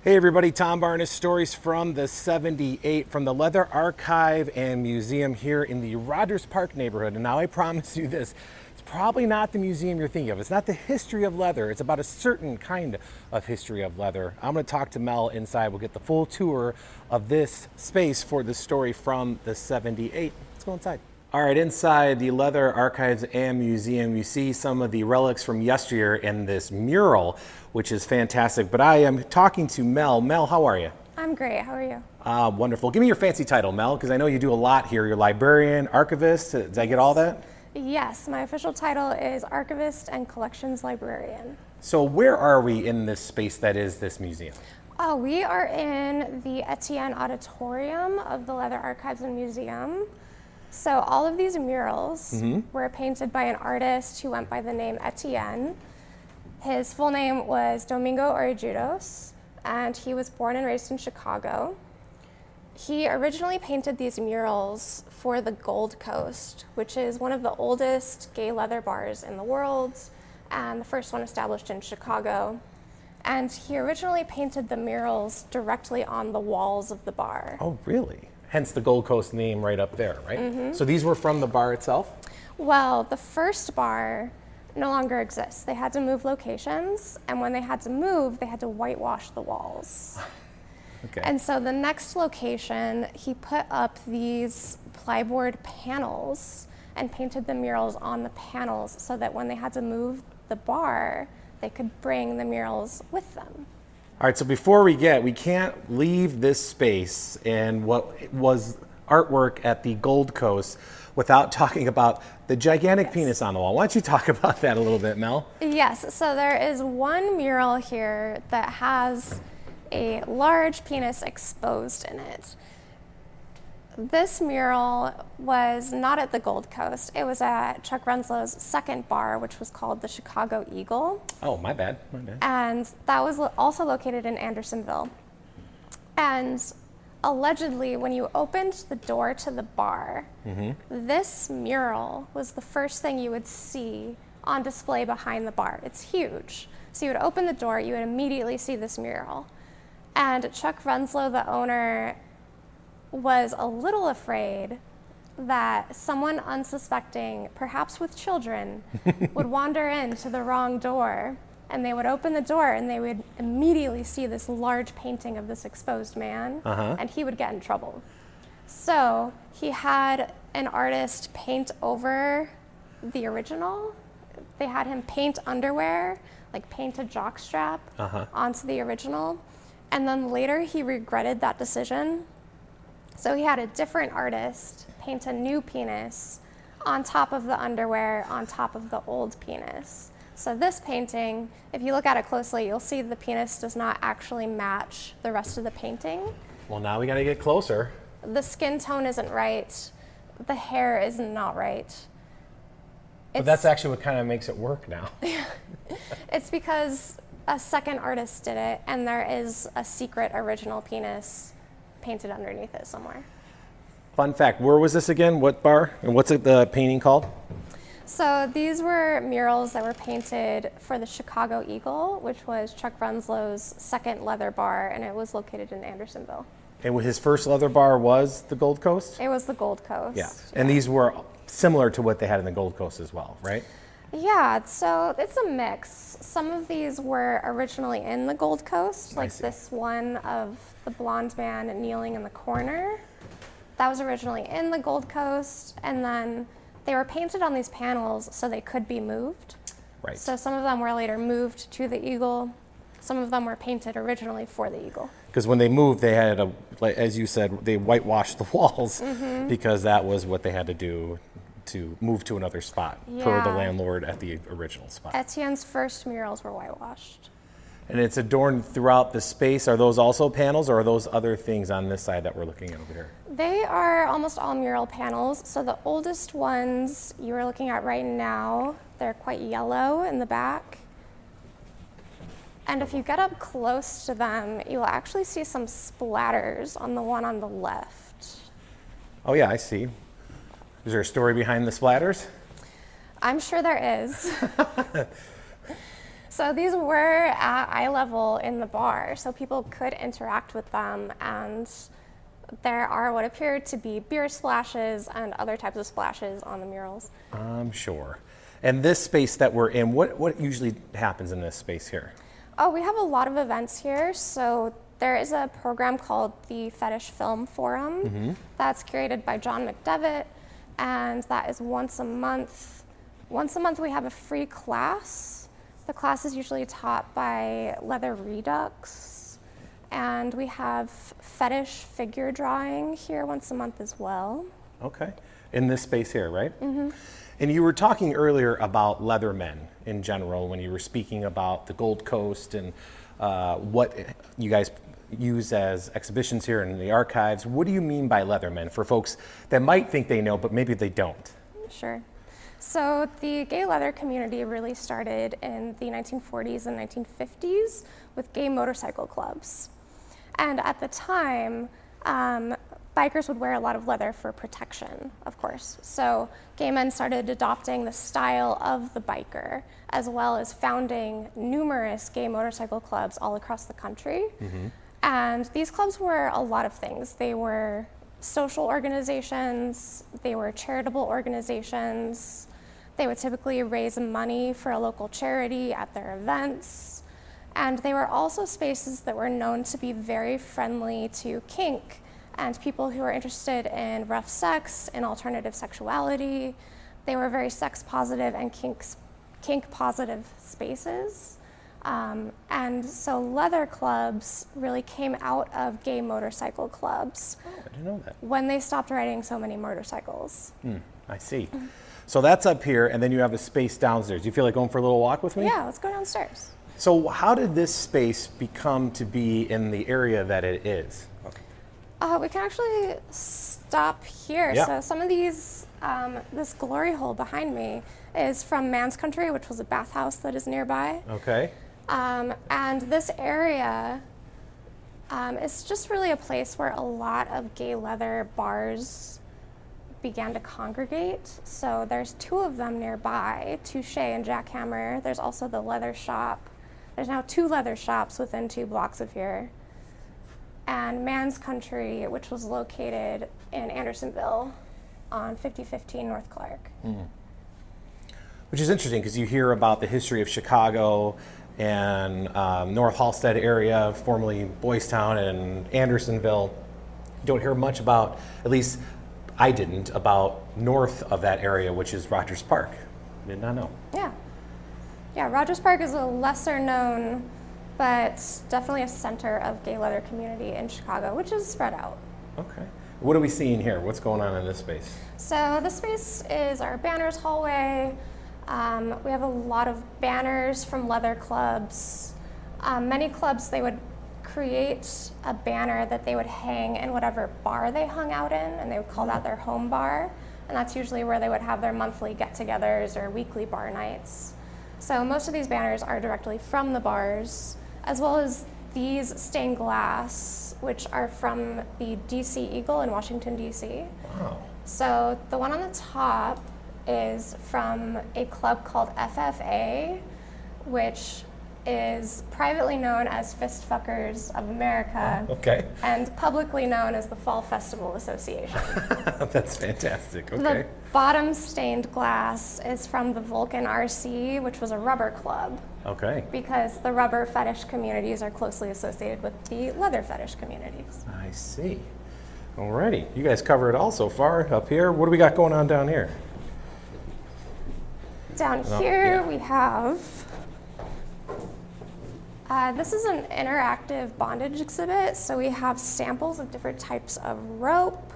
Hey everybody, Tom Barnes, stories from the 78 from the Leather Archive and Museum here in the Rogers Park neighborhood. And now I promise you this, it's probably not the museum you're thinking of. It's not the history of leather. It's about a certain kind of history of leather. I'm going to talk to Mel inside. We'll get the full tour of this space for the story from the 78. Let's go inside. All right, inside the Leather Archives and Museum, you see some of the relics from yesteryear in this mural, which is fantastic. But I am talking to Mel. Mel, how are you? I'm great. How are you? Wonderful. Give me your fancy title, Mel, because I know you do a lot here. You're librarian, archivist. Did I get all that? Yes, my official title is Archivist and Collections Librarian. So where are we in this space that is this museum? Oh, we are in the Etienne Auditorium of the Leather Archives and Museum. So all of these murals were painted by an artist who went by the name Etienne. His full name was Domingo Orejudos, and he was born and raised in Chicago. He originally painted these murals for the Gold Coast, which is one of the oldest gay leather bars in the world, and the first one established in Chicago. And he originally painted the murals directly on the walls of the bar. Oh, really? Hence the Gold Coast name right up there, right? So these were from the bar itself? Well, the first bar no longer exists. They had to move locations, and when they had to move, they had to whitewash the walls. Okay. And so the next location, he put up these plyboard panels and painted the murals on the panels so that when they had to move the bar, they could bring the murals with them. All right, so before we can't leave this space and what was artwork at the Gold Coast without talking about the gigantic penis on the wall. Why don't you talk about that a little bit, Mel? Yes, so there is one mural here that has a large penis exposed in it. This mural was not at the Gold Coast. It was at Chuck Renslow's second bar, which was called the Chicago Eagle. Oh, my bad. And that was also located in Andersonville. And allegedly, when you opened the door to the bar, this mural was the first thing you would see on display behind the bar. It's huge. So you would open the door, you would immediately see this mural. And Chuck Renslow, the owner, was a little afraid that someone unsuspecting, perhaps with children, would wander into the wrong door, and they would open the door and they would immediately see this large painting of this exposed man, and he would get in trouble. So he had an artist paint over the original. They had him paint underwear, like paint a jockstrap onto the original, and then later he regretted that decision. So he had a different artist paint a new penis on top of the underwear, on top of the old penis. So this painting, if you look at it closely, you'll see the penis does not actually match the rest of the painting. Well, now we got to get closer. The skin tone isn't right. The hair is not right. But that's actually what kind of makes it work now. It's because a second artist did it, and there is a secret original penis painted underneath it somewhere. Fun fact, where was this again? What bar? And what's the painting called? So these were murals that were painted for the Chicago Eagle, which was Chuck Renslow's second leather bar, and it was located in Andersonville. And his first leather bar was the Gold Coast? It was the Gold Coast. Yeah. And these were similar to what they had in the Gold Coast as well, right? Yeah, so it's a mix. Some of these were originally in the Gold Coast, like this one of the blonde man kneeling in the corner. That was originally in the Gold Coast, and then they were painted on these panels so they could be moved. Right. So some of them were later moved to the Eagle. Some of them were painted originally for the Eagle. Because when they moved, they had, as you said, they whitewashed the walls because that was what they had to do to move to another spot per the landlord at the original spot. Etienne's first murals were whitewashed. And it's adorned throughout the space. Are those also panels, or are those other things on this side that we're looking at over here? They are almost all mural panels. So the oldest ones you are looking at right now, they're quite yellow in the back. And if you get up close to them, you will actually see some splatters on the one on the left. Oh yeah, I see. Is there a story behind the splatters? I'm sure there is. So these were at eye level in the bar, so people could interact with them, and there are what appeared to be beer splashes and other types of splashes on the murals. I'm sure. And this space that we're in, what usually happens in this space here? Oh, we have a lot of events here. So there is a program called the Fetish Film Forum that's curated by John McDevitt, and that is once a month. Once a month we have a free class. The class is usually taught by Leather Redux, and we have fetish figure drawing here once a month as well. Okay, in this space here, right? Mm-hmm. And you were talking earlier about leather men in general when you were speaking about the Gold Coast and what you guys use as exhibitions here in the archives. What do you mean by leather men for folks that might think they know, but maybe they don't? Sure. So the gay leather community really started in the 1940s and 1950s with gay motorcycle clubs. And at the time, bikers would wear a lot of leather for protection, of course. So gay men started adopting the style of the biker, as well as founding numerous gay motorcycle clubs all across the country. Mm-hmm. And these clubs were a lot of things. They were social organizations, they were charitable organizations. They would typically raise money for a local charity at their events. And they were also spaces that were known to be very friendly to kink and people who were interested in rough sex and alternative sexuality. They were very sex positive and kink positive spaces. And so leather clubs really came out of gay motorcycle clubs. Oh, I didn't know that. When they stopped riding so many motorcycles. I see. So that's up here, and then you have a space downstairs. You feel like going for a little walk with me? Yeah, let's go downstairs. So how did this space become to be in the area that it is? We can actually stop here. Yeah. So some of these, this glory hole behind me is from Man's Country, which was a bathhouse that is nearby. Okay. And this area is just really a place where a lot of gay leather bars began to congregate. So there's two of them nearby, Touche and Jackhammer. There's also the leather shop. There's now 2 leather shops within 2 blocks of here. And Man's Country, which was located in Andersonville on 5015 North Clark. Which is interesting because you hear about the history of Chicago and North Halstead area, formerly Boys Town, and Andersonville. You don't hear much about, at least I didn't, about north of that area, which is Rogers Park. Did not know. Yeah, Rogers Park is a lesser known, but definitely a center of gay leather community in Chicago, which is spread out. Okay. What are we seeing here? What's going on in this space? So this space is our banners hallway. We have a lot of banners from leather clubs. Many clubs, they would create a banner that they would hang in whatever bar they hung out in, and they would call that their home bar. And that's usually where they would have their monthly get-togethers or weekly bar nights. So most of these banners are directly from the bars, as well as these stained glass, which are from the DC Eagle in Washington, DC. Wow. So the one on the top is from a club called FFA, which is privately known as Fist Fuckers of America. Okay. And publicly known as the Fall Festival Association. That's fantastic. Okay. The bottom stained glass is from the Vulcan RC, which was a rubber club. Okay. Because the rubber fetish communities are closely associated with the leather fetish communities. I see. Alrighty. You guys cover it all so far up here. What do we got going on down here? Down here we have, this is an interactive bondage exhibit. So we have samples of different types of rope.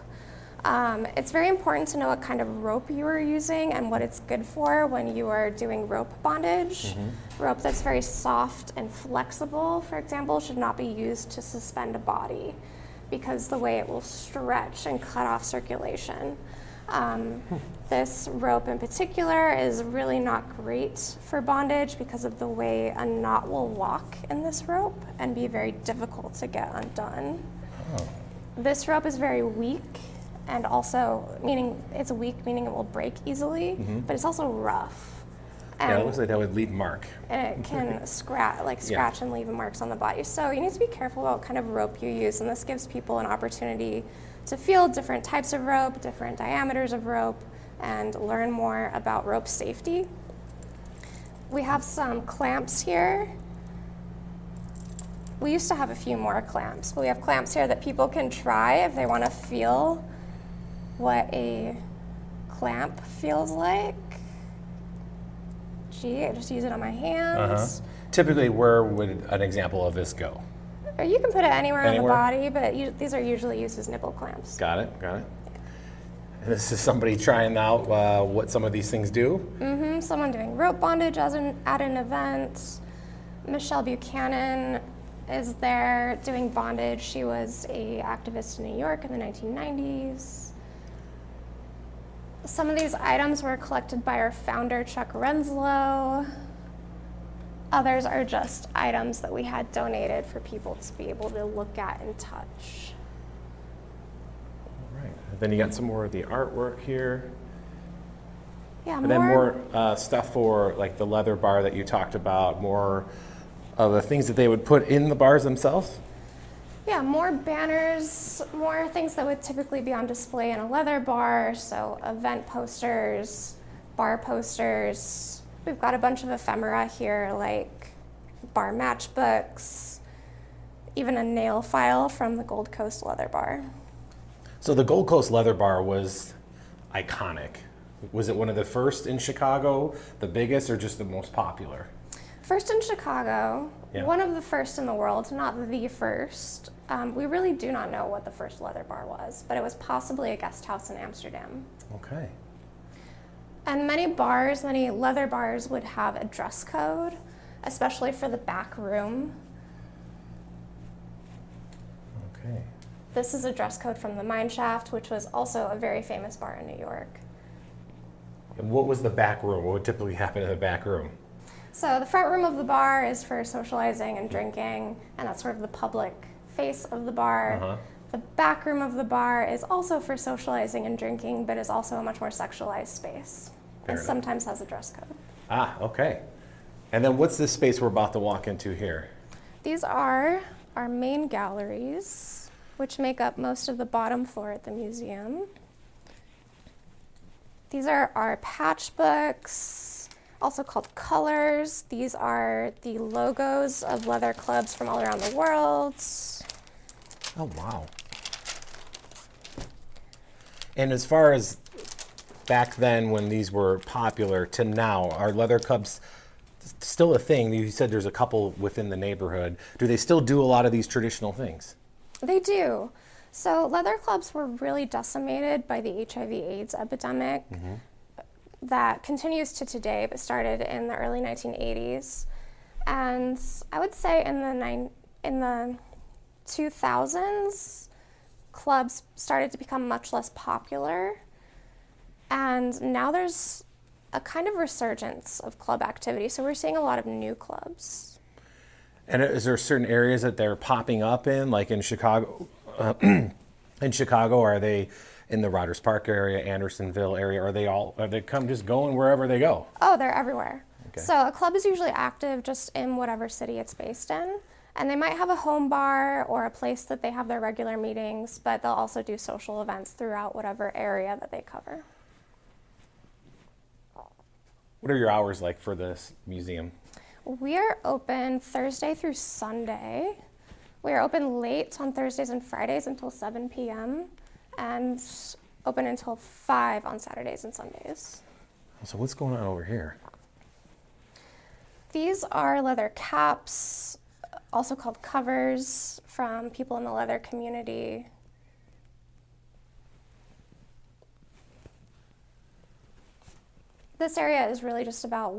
It's very important to know what kind of rope you are using and what it's good for when you are doing rope bondage. Rope that's very soft and flexible, for example, should not be used to suspend a body because the way it will stretch and cut off circulation. This rope in particular is really not great for bondage because of the way a knot will lock in this rope and be very difficult to get undone. This rope is very weak, and also meaning it's weak, meaning it will break easily, but it's also rough. Yeah, it looks like that would leave a mark. And it can scratch and leave marks on the body. So you need to be careful about what kind of rope you use, and this gives people an opportunity to feel different types of rope, different diameters of rope, and learn more about rope safety. We have some clamps here. We used to have a few more clamps, but we have clamps here that people can try if they want to feel what a clamp feels like. I just use it on my hands. Typically, where would an example of this go? Or you can put it anywhere on the body, but these are usually used as nipple clamps. Got it. And this is somebody trying out what some of these things do? Someone doing rope bondage at an event. Michelle Buchanan is there doing bondage. She was an activist in New York in the 1990s. Some of these items were collected by our founder, Chuck Renslow. Others are just items that we had donated for people to be able to look at and touch. All right. And then you got some more of the artwork here. Yeah, and then more stuff for like the leather bar that you talked about, more of the things that they would put in the bars themselves? Yeah, more banners, more things that would typically be on display in a leather bar, so event posters, bar posters. We've got a bunch of ephemera here, like bar matchbooks, even a nail file from the Gold Coast Leather Bar. So the Gold Coast Leather Bar was iconic. Was it one of the first in Chicago, the biggest, or just the most popular? First in Chicago, one of the first in the world, not the first. We really do not know what the first leather bar was, but it was possibly a guest house in Amsterdam. Okay. And many leather bars would have a dress code, especially for the back room. Okay. This is a dress code from the Mine Shaft, which was also a very famous bar in New York. And what was the back room? What would typically happen in the back room? So the front room of the bar is for socializing and drinking, and that's sort of the public face of the bar. The back room of the bar is also for socializing and drinking, but is also a much more sexualized space. And sometimes has a dress code. Ah, okay. And then what's this space we're about to walk into here? These are our main galleries, which make up most of the bottom floor at the museum. These are our patch books, also called colors. These are the logos of leather clubs from all around the world. Oh, wow. And as far as back then when these were popular to now, are leather clubs still a thing? You said there's a couple within the neighborhood. Do they still do a lot of these traditional things? They do. So leather clubs were really decimated by the HIV/AIDS epidemic that continues to today, but started in the early 1980s. And I would say in the 2000s, clubs started to become much less popular. And now there's a kind of resurgence of club activity. So we're seeing a lot of new clubs. And is there certain areas that they're popping up in, like in Chicago? In Chicago, are they in the Rogers Park area, Andersonville area? Are they just going wherever they go? Oh, they're everywhere. Okay. So a club is usually active just in whatever city it's based in. And they might have a home bar or a place that they have their regular meetings, but they'll also do social events throughout whatever area that they cover. What are your hours like for this museum? We are open Thursday through Sunday. We are open late on Thursdays and Fridays until 7 p.m. and open until 5 on Saturdays and Sundays. So what's going on over here? These are leather caps, also called covers, from people in the leather community. This area is really just about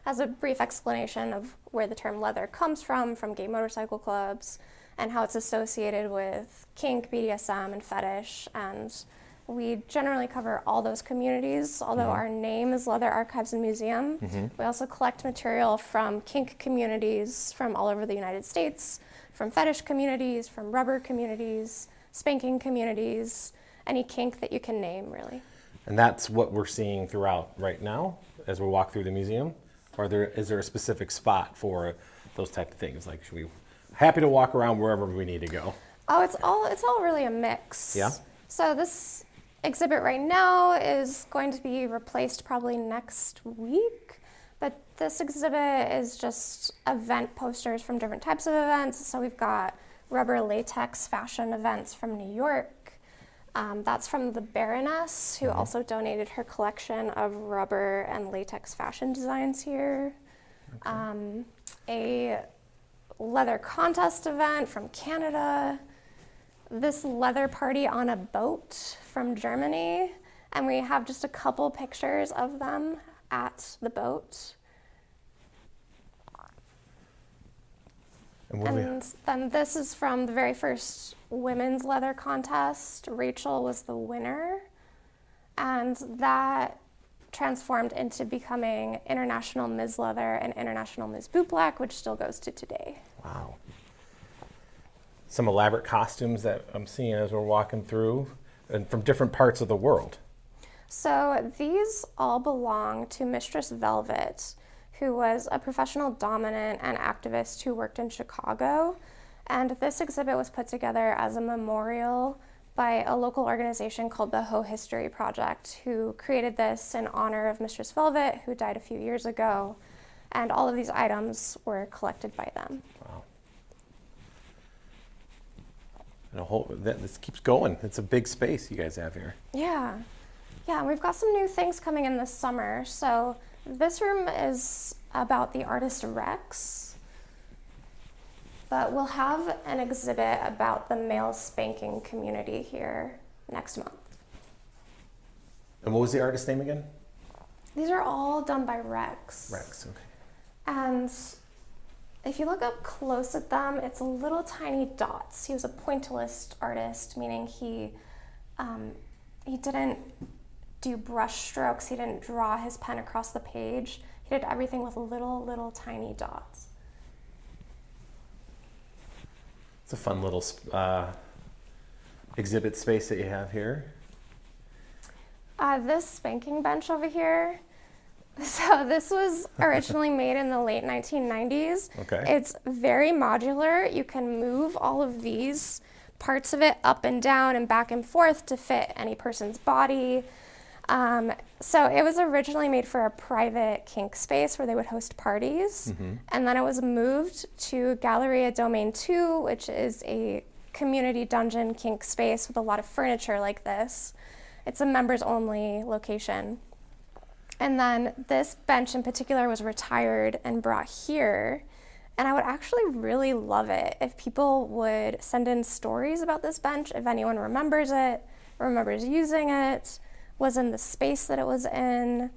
has a brief explanation of where the term leather comes from gay motorcycle clubs, and how it's associated with kink, BDSM, and fetish. And we generally cover all those communities, although our name is Leather Archives and Museum. We also collect material from kink communities from all over the United States, from fetish communities, from rubber communities, spanking communities, any kink that you can name, really. And that's what we're seeing throughout right now? as we walk through the museum? Or is there a specific spot for those type of things? Like, should we happy to walk around wherever we need to go? Oh, it's all really a mix. Yeah. So this exhibit right now is going to be replaced probably next week. But this exhibit is just event posters from different types of events. So we've got rubber latex fashion events from New York. That's from the Baroness, who also donated her collection of rubber and latex fashion designs here. Okay. A leather contest event from Canada. This leather party on a boat from Germany. And we have just a couple pictures of them at the boat. And then this is from the very first women's leather contest. Rachel was the winner, and that transformed into becoming International Ms. Leather and International Ms. Boot Black, which still goes to today. Wow. Some elaborate costumes that I'm seeing as we're walking through, and from different parts of the world. So these all belong to Mistress Velvet, who was a professional dominant and activist who worked in Chicago. And this exhibit was put together as a memorial by a local organization called the Ho History Project, who created this in honor of Mistress Velvet, who died a few years ago. And all of these items were collected by them. Wow. And this keeps going. It's a big space you guys have here. Yeah. Yeah, and we've got some new things coming in this summer. So this room is about the artist Rex, but we'll have an exhibit about the male spanking community here next month. And what was the artist's name again? These are all done by Rex. Rex, okay. And if you look up close at them, it's little tiny dots. He was a pointillist artist, meaning he didn't do brush strokes. He didn't draw his pen across the page. He did everything with little tiny dots. It's a fun little exhibit space that you have here. This spanking bench over here, so this was originally made in the late 1990s. Okay. It's very modular. You can move all of these parts of it up and down and back and forth to fit any person's body. So it was originally made for a private kink space where they would host parties. Mm-hmm. And then it was moved to Galleria Domain 2, which is a community dungeon kink space with a lot of furniture like this. It's a members only location. And then this bench in particular was retired and brought here. And I would actually really love it if people would send in stories about this bench, if anyone remembers it, remembers using it, was in the space that it was in,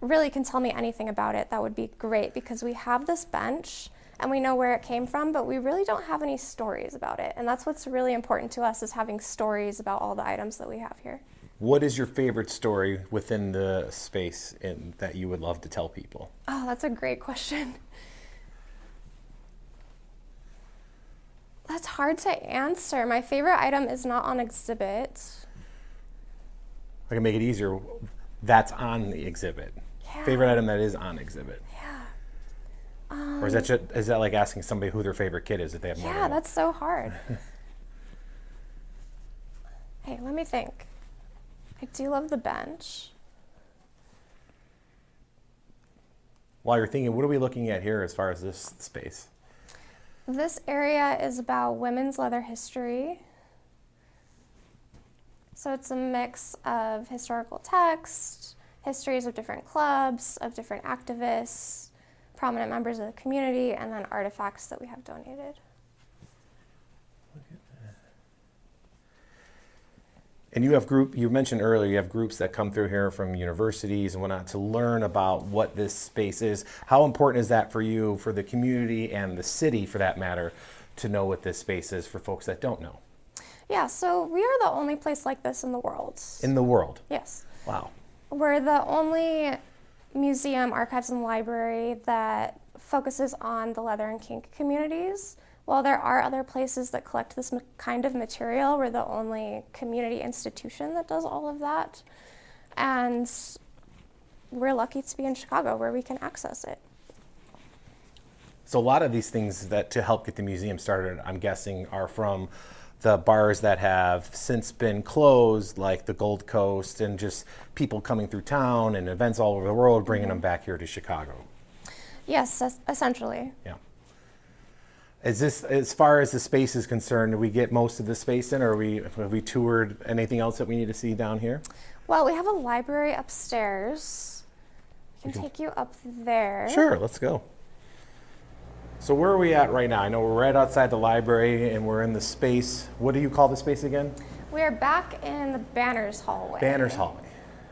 really can tell me anything about it. That would be great, because we have this bench and we know where it came from, but we really don't have any stories about it. And that's what's really important to us, is having stories about all the items that we have here. What is your favorite story within the space that you would love to tell people? Oh, that's a great question. That's hard to answer. My favorite item is not on exhibit. I can make it easier. That's on the exhibit. Yeah. Favorite item that is on exhibit. Yeah. Or is that like asking somebody who their favorite kid is if they have more? Yeah, that's so hard. Hey, let me think. I do love the bench. While you're thinking, what are we looking at here as far as this space? This area is about women's leather history. So it's a mix of historical text, histories of different clubs, of different activists, prominent members of the community, and then artifacts that we have donated. And you mentioned earlier, you have groups that come through here from universities and whatnot to learn about what this space is. How important is that for you, for the community and the city for that matter, to know what this space is for folks that don't know? Yeah, so we are the only place like this in the world. In the world? Yes. Wow. We're the only museum, archives, and library that focuses on the leather and kink communities. While there are other places that collect this kind of material, we're the only community institution that does all of that. And we're lucky to be in Chicago where we can access it. So a lot of these things that to help get the museum started, I'm guessing, are from the bars that have since been closed, like the Gold Coast, and just people coming through town and events all over the world, bringing them back here to Chicago. Yes, essentially. Yeah. Is this, as far as the space is concerned, do we get most of the space in, or have we toured anything else that we need to see down here? Well, we have a library upstairs. I can take you up there. Sure, let's go. So where are we at right now? I know we're right outside the library and we're in the space. What do you call the space again? We are back in the Banners hallway. Banners hallway.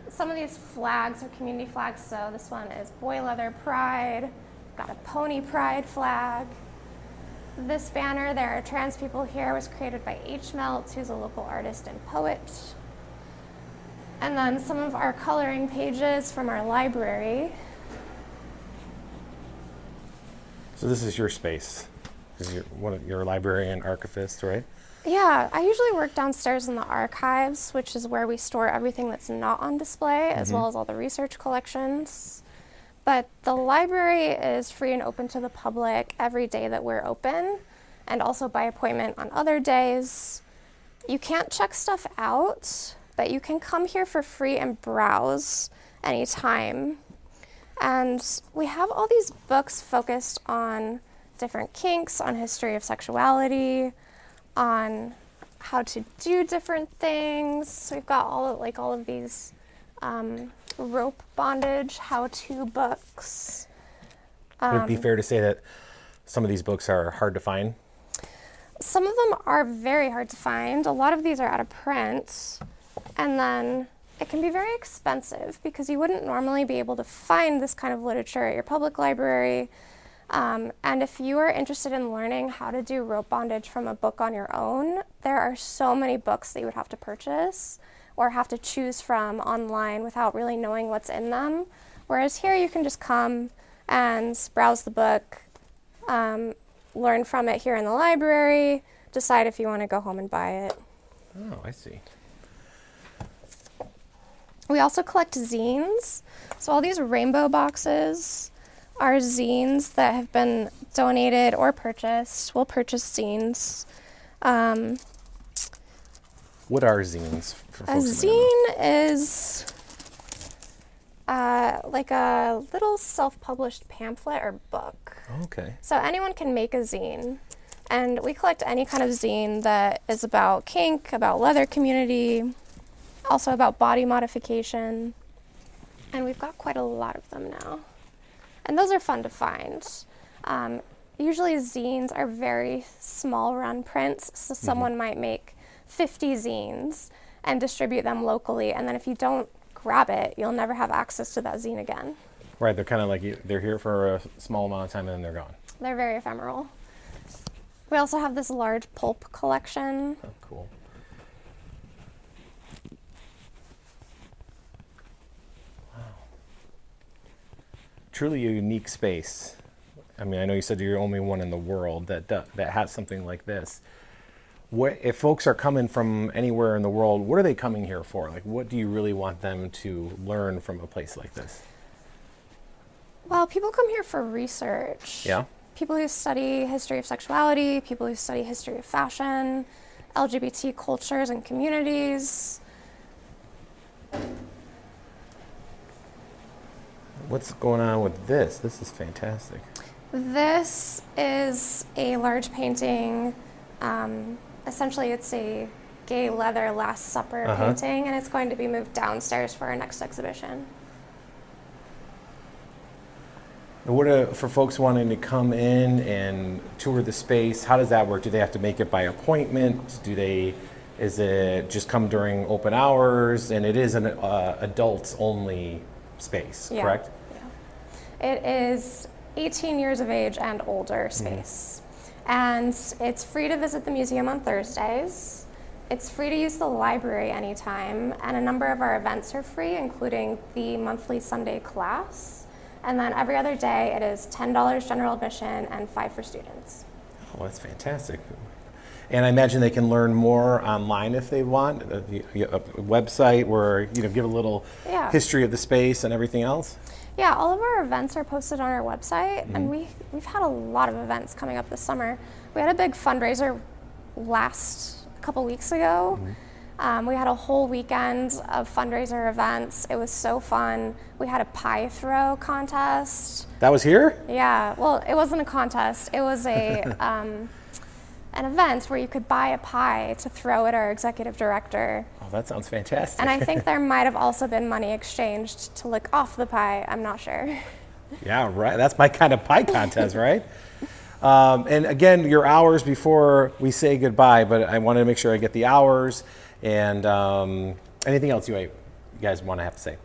Some of these flags are community flags. So this one is Boy Leather Pride. Got a Pony Pride flag. This banner, There Are Trans People Here, was created by H. Meltz, who's a local artist and poet. And then some of our coloring pages from our library. So this is your space, because you're a librarian archivist, right? Yeah, I usually work downstairs in the archives, which is where we store everything that's not on display, as well as all the research collections. But the library is free and open to the public every day that we're open, and also by appointment on other days. You can't check stuff out, but you can come here for free and browse anytime. And we have all these books focused on different kinks, on history of sexuality, on how to do different things. We've got all of these rope bondage how-to books. Would it be fair to say that some of these books are hard to find? Some of them are very hard to find. A lot of these are out of print. And then it can be very expensive because you wouldn't normally be able to find this kind of literature at your public library. And if you are interested in learning how to do rope bondage from a book on your own, there are so many books that you would have to purchase or have to choose from online without really knowing what's in them. Whereas here you can just come and browse the book, learn from it here in the library, decide if you want to go home and buy it. Oh, I see. We also collect zines. So all these rainbow boxes are zines that have been donated or purchased. We'll purchase zines. What are zines for A folks who might not know? zine is like a little self-published pamphlet or book. Okay. So anyone can make a zine. And we collect any kind of zine that is about kink, about leather community, also about body modification. And we've got quite a lot of them now. And those are fun to find. Usually zines are very small run prints, so someone might make 50 zines and distribute them locally, and then if you don't grab it, you'll never have access to that zine again. Right, they're kind of like, they're here for a small amount of time and then they're gone. They're very ephemeral. We also have this large pulp collection. Oh, cool. Wow. Truly a unique space. I mean, I know you said you're the only one in the world that has something like this. What, if folks are coming from anywhere in the world, what are they coming here for? Like, what do you really want them to learn from a place like this? Well, people come here for research. Yeah? People who study history of sexuality, people who study history of fashion, LGBT cultures and communities. What's going on with this? This is fantastic. This is a large painting. Essentially, it's a gay leather Last Supper painting, and it's going to be moved downstairs for our next exhibition. For folks wanting to come in and tour the space, how does that work? Do they have to make it by appointment? Is it just come during open hours? And it is an adults only space, correct? Yeah. It is 18 years of age and older space. And it's free to visit the museum on Thursdays. It's free to use the library anytime, and a number of our events are free, including the monthly Sunday class. And then every other day, it is $10 general admission and $5 for students. Oh, that's fantastic. And I imagine they can learn more online if they want, a website where, give a little Yeah. history of the space and everything else. Yeah, all of our events are posted on our website, and we've had a lot of events coming up this summer. We had a big fundraiser a couple weeks ago. We had a whole weekend of fundraiser events. It was so fun. We had a pie throw contest. That was here? Yeah, well, it wasn't a contest. It was a an event where you could buy a pie to throw at our executive director. Oh, that sounds fantastic. And I think there might have also been money exchanged to lick off the pie. I'm not sure. Yeah, right. That's my kind of pie contest, right? And again, your hours before we say goodbye, but I wanted to make sure I get the hours and anything else you guys want to have to say.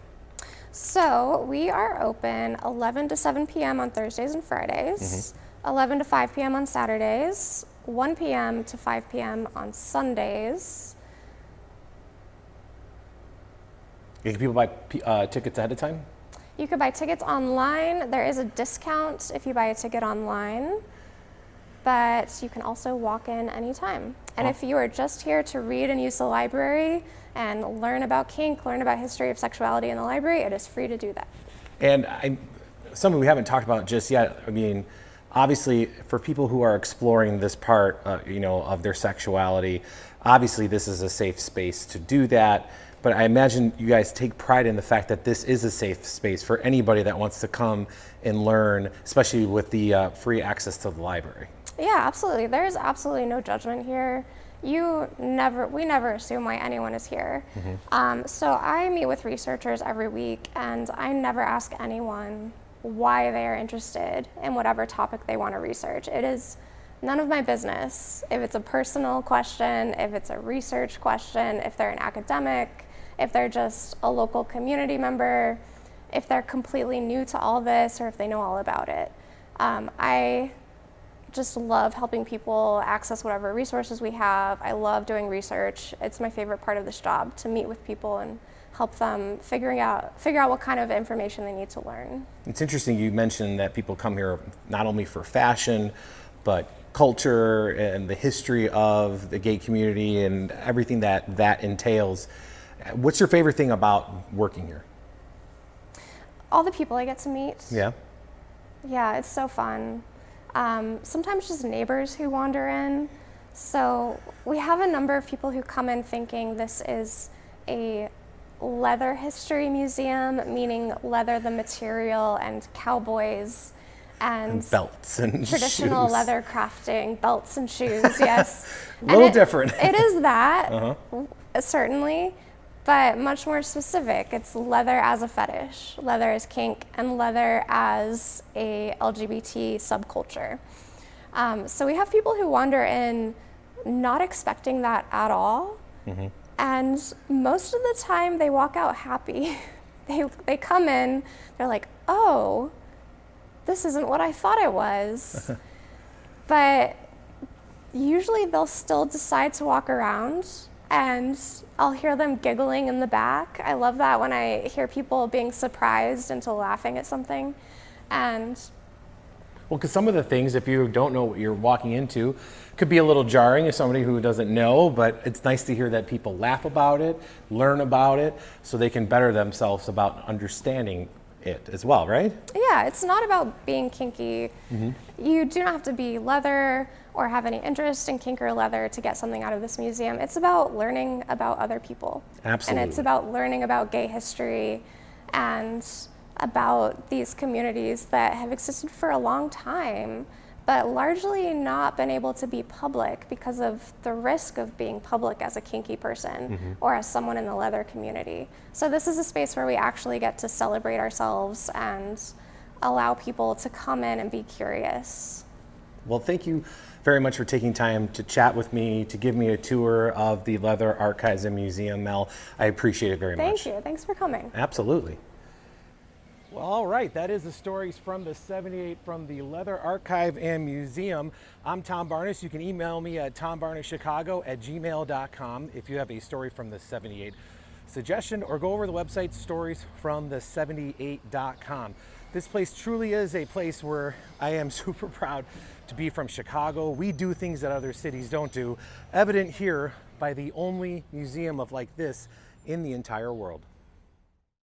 So we are open 11 to 7 p.m. on Thursdays and Fridays, 11 to 5 p.m. on Saturdays, 1 p.m. to 5 p.m. on Sundays. Can people buy tickets ahead of time? You could buy tickets online. There is a discount if you buy a ticket online, but you can also walk in anytime. And if you are just here to read and use the library and learn about kink, learn about history of sexuality in the library, it is free to do that. And something we haven't talked about just yet. I mean, obviously, for people who are exploring this part, of their sexuality, obviously this is a safe space to do that. But I imagine you guys take pride in the fact that this is a safe space for anybody that wants to come and learn, especially with the free access to the library. Yeah, absolutely. There's absolutely no judgment here. We never assume why anyone is here. So I meet with researchers every week, and I never ask anyone why they are interested in whatever topic they want to research. It is none of my business. If it's a personal question, if it's a research question, if they're an academic, if they're just a local community member, if they're completely new to all this, or if they know all about it. I just love helping people access whatever resources we have. I love doing research. It's my favorite part of this job, to meet with people and help them figure out what kind of information they need to learn. It's interesting you mentioned that people come here not only for fashion, but culture and the history of the gay community and everything that entails. What's your favorite thing about working here? All the people I get to meet. Yeah. Yeah, it's so fun. Sometimes just neighbors who wander in. So we have a number of people who come in thinking this is a leather history museum, meaning leather the material and cowboys and belts and traditional shoes. Leather crafting, belts and shoes, yes. A little different. It is that, certainly, but much more specific. It's leather as a fetish, leather as kink, and leather as a LGBT subculture. So we have people who wander in not expecting that at all, and most of the time they walk out happy. They come in, they're like, oh, this isn't what I thought it was. But usually they'll still decide to walk around, and I'll hear them giggling in the back. I love that when I hear people being surprised into laughing at something. And well, because some of the things, if you don't know what you're walking into, could be a little jarring as somebody who doesn't know, but it's nice to hear that people laugh about it, learn about it, so they can better themselves about understanding it as well, right? yeah, it's not about being kinky. You do not have to be leather or have any interest in kink or leather to get something out of this museum. It's about learning about other people. Absolutely. And it's about learning about gay history and about these communities that have existed for a long time, but largely not been able to be public because of the risk of being public as a kinky person or as someone in the leather community. So this is a space where we actually get to celebrate ourselves and allow people to come in and be curious. Well, thank you very much for taking time to chat with me, to give me a tour of the Leather Archives and Museum, Mel. I appreciate it very much. Thank you. Thanks for coming. Absolutely. Well, all right, that is the stories from the 78 from the Leather Archive and Museum. I'm Tom Barnes. You can email me at tombarneschicago@gmail.com if you have a story from the 78. suggestion, or go over the website storiesfromthe78.com. This place truly is a place where I am super proud to be from Chicago. We do things that other cities don't do, evident here by the only museum of like this in the entire world.